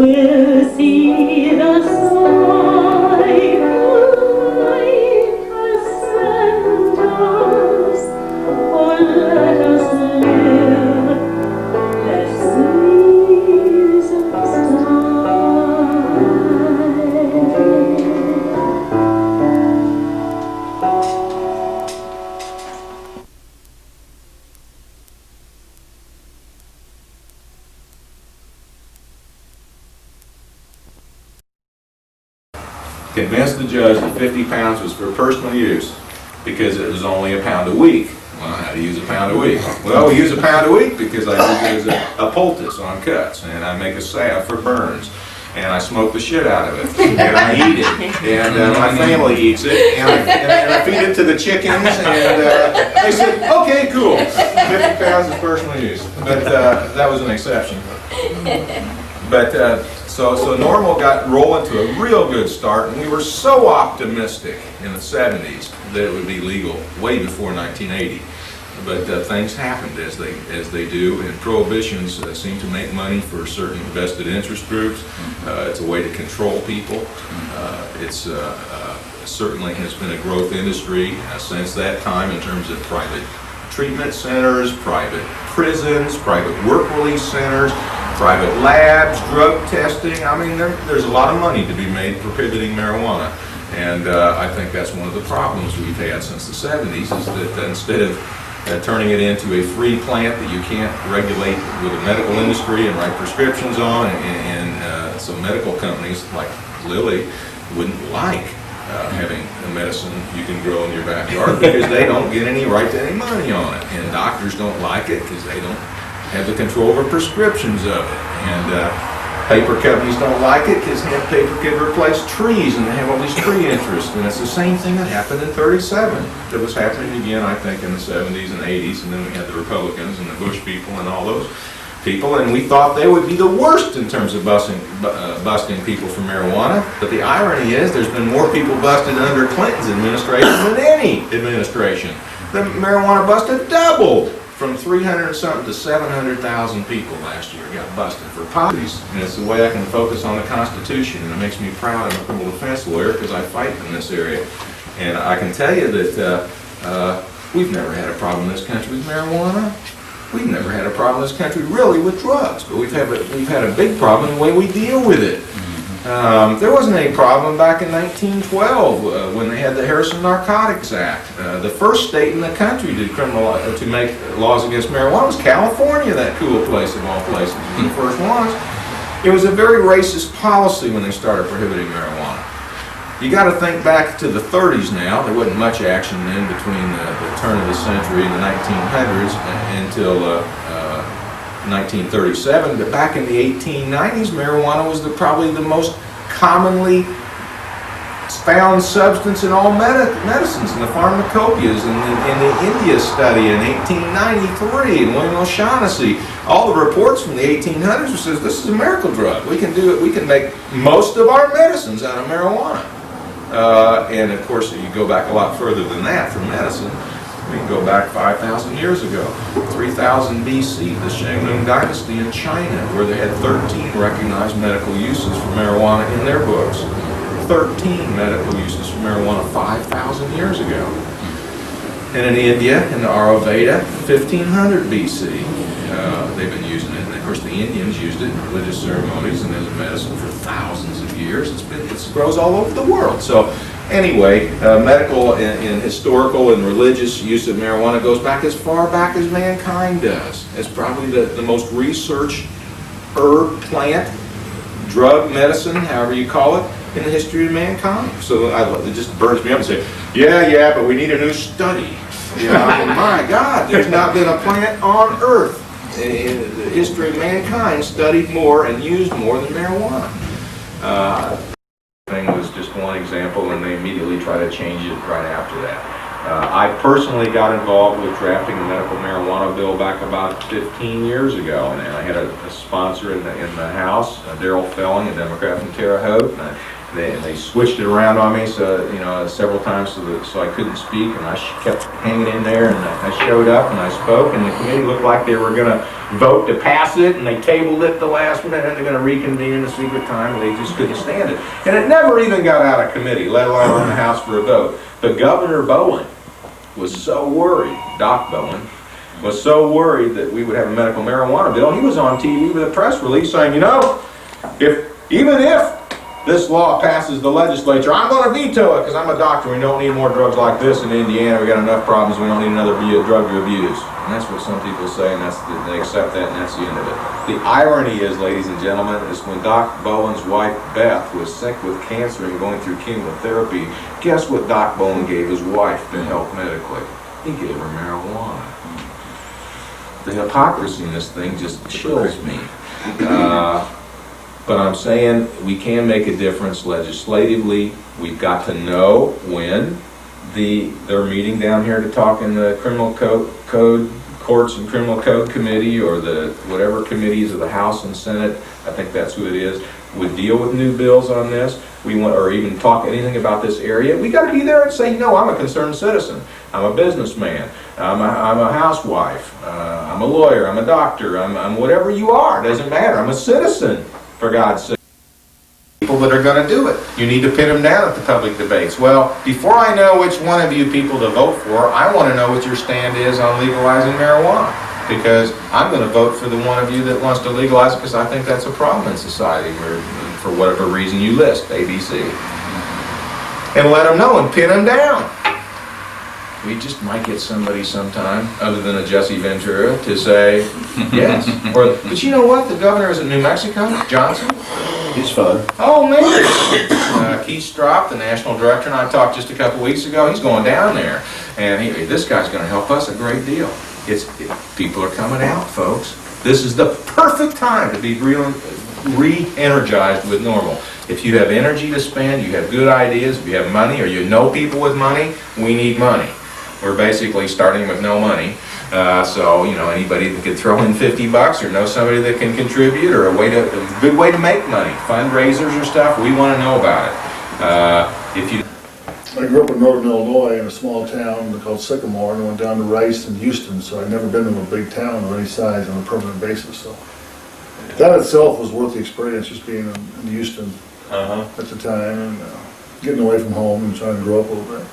will see the sky like a sentence, or let us live, let's seize the Convinced the judge that 50 pounds was for personal use because it was only £1 a week. Well, how do you use £1 a week? Well, we use £1 a week because I use it as a poultice on cuts, and I make a salve for burns, and I smoke the shit out of it, and I eat it, and my family eats it, and I feed it to the chickens, and they said, okay, cool, 50 pounds is personal use. But that was an exception. But so Normal got rolling to a real good start, and we were so optimistic in the 70s that it would be legal way before 1980. But things happened as they do, and prohibitions seem to make money for certain vested interest groups. It's a way to control people. It's certainly has been a growth industry since that time in terms of private treatment centers, private prisons, private work release centers, private labs, drug testing. I mean, there's a lot of money to be made prohibiting marijuana. And I think that's one of the problems we've had since the 70s is that instead of turning it into a free plant that you can't regulate with a medical industry and write prescriptions on, and some medical companies like Lilly wouldn't like having a medicine you can grow in your backyard because they don't get any right to any money on it, and doctors don't like it because they don't have the control over prescriptions of it, and paper companies don't like it because hemp paper could replace trees, and they have all these tree interests, and it's the same thing that happened in '37 that was happening again, I think, in the 70s and 80s, and then we had the Republicans and the Bush people and all those people, and we thought they would be the worst in terms of busting people for marijuana. But the irony is there's been more people busted under Clinton's administration than any administration. The marijuana bust have doubled from 300 something to 700,000 people last year got busted for policies. And it's the way I can focus on the Constitution, and it makes me proud I'm a criminal defense lawyer because I fight in this area. And I can tell you that we've never had a problem in this country with marijuana. We've never had a problem in this country really with drugs, but we've had a big problem in the way we deal with it. There wasn't any problem back in 1912 when they had the Harrison Narcotics Act. The first state in the country to make laws against marijuana was California, that cool place of all places. One of the first ones. It was a very racist policy when they started prohibiting marijuana. You got to think back to the 30s now. There wasn't much action then between the turn of the century and the 1900s until 1937. But back in the 1890s, marijuana was probably the most commonly found substance in all medicines, in the pharmacopoeias, in the India study in 1893, and William O'Shaughnessy. All the reports from the 1800s says this is a miracle drug. We can do it. We can make most of our medicines out of marijuana. And of course, you go back a lot further than that for medicine. We can go back 5,000 years ago, 3000 BC, the Shang Dynasty in China, where they had 13 recognized medical uses for marijuana in their books. 13 medical uses for marijuana 5,000 years ago. And in India, in the Ayurveda, 1500 BC, they've been using it. And of course, the Indians used it in religious ceremonies and as a medicine for thousands of years. It grows all over the world. So anyway, medical and historical and religious use of marijuana goes back as far back as mankind does. It's probably the most researched herb, plant, drug, medicine, however you call it, in the history of mankind. So it just burns me up and say, yeah, but we need a new study. You know, my God, there's not been a plant on earth in the history of mankind studied more and used more than marijuana. Thing was just one example, and they immediately try to change it right after that. I personally got involved with drafting the medical marijuana bill back about 15 years ago, and I had a sponsor in the House, Darrell Felling, a Democrat from Terre Haute, They switched it around on me, so several times, so I couldn't speak, and I kept hanging in there. And I showed up and I spoke, and the committee looked like they were going to vote to pass it, and they tabled it the last minute, and they're going to reconvene in a secret time, and they just couldn't stand it. And it never even got out of committee, let alone in the House for a vote. But Governor Bowen was so worried, Doc Bowen, was so worried that we would have a medical marijuana bill. He was on TV with a press release saying, even if this law passes the legislature, I'm going to veto it because I'm a doctor. We don't need more drugs like this in Indiana. We got enough problems. We don't need another drug to abuse. And that's what some people say, and they accept that, and that's the end of it. The irony is, ladies and gentlemen, is when Doc Bowen's wife Beth was sick with cancer and going through chemotherapy, guess what Doc Bowen gave his wife to help medically? He gave her marijuana. The hypocrisy in this thing just chills me. But I'm saying we can make a difference legislatively. We've got to know when they're meeting down here to talk in the criminal code courts and criminal code committee, or the whatever committees of the House and Senate. I think that's who it is. Would deal with new bills on this. Or even talk anything about this area. We got to be there and say, I'm a concerned citizen. I'm a businessman. I'm a housewife. I'm a lawyer. I'm a doctor. I'm whatever you are. It doesn't matter. I'm a citizen. For God's sake, people that are going to do it. You need to pin them down at the public debates. Well, before I know which one of you people to vote for, I want to know what your stand is on legalizing marijuana. Because I'm going to vote for the one of you that wants to legalize it, because I think that's a problem in society, for whatever reason you list, ABC. And let them know and pin them down. We just might get somebody sometime, other than a Jesse Ventura, to say yes. But you know what? The governor is in New Mexico, Johnson. He's fun. Oh, man. Keith Stropp, the national director, and I talked just a couple weeks ago. He's going down there. And this guy's going to help us a great deal. People are coming out, folks. This is the perfect time to be re-energized with normal. If you have energy to spend, you have good ideas, if you have money, or you know people with money, we need money. We're basically starting with no money. So anybody that could throw in $50 or know somebody that can contribute, or a good way to make money, fundraisers or stuff, we want to know about it. I grew up in northern Illinois in a small town called Sycamore, and went down to Rice and Houston, so I'd never been to a big town of any size on a permanent basis. So that itself was worth the experience, just being in Houston at the time, and getting away from home and trying to grow up a little bit.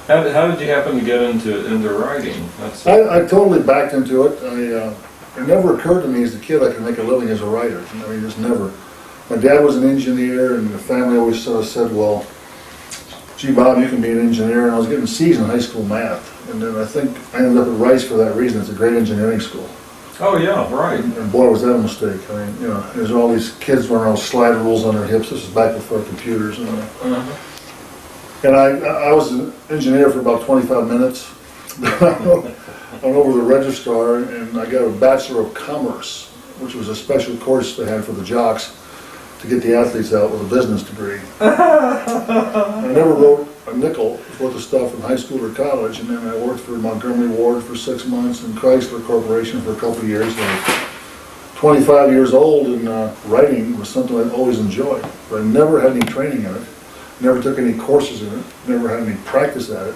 How did you happen to get into writing? I totally backed into it. It never occurred to me as a kid I could make a living as a writer. I mean, just never. My dad was an engineer, and the family always sort of said, well, gee, Bob, you can be an engineer. And I was getting C's in high school math. And then I think I ended up at Rice for that reason. It's a great engineering school. Oh, yeah, right. And boy, was that a mistake. I mean, there's all these kids wearing all slide rules on their hips. This is back before computers. And I was an engineer for about 25 minutes. I went over to the registrar, and I got a Bachelor of Commerce, which was a special course they had for the jocks to get the athletes out with a business degree. I never wrote a nickel worth of stuff in high school or college, and then I worked for Montgomery Ward for 6 months and Chrysler Corporation for a couple of years. I was 25 years old, and writing was something I always enjoyed, but I never had any training in it. Never took any courses in it, never had any practice at it.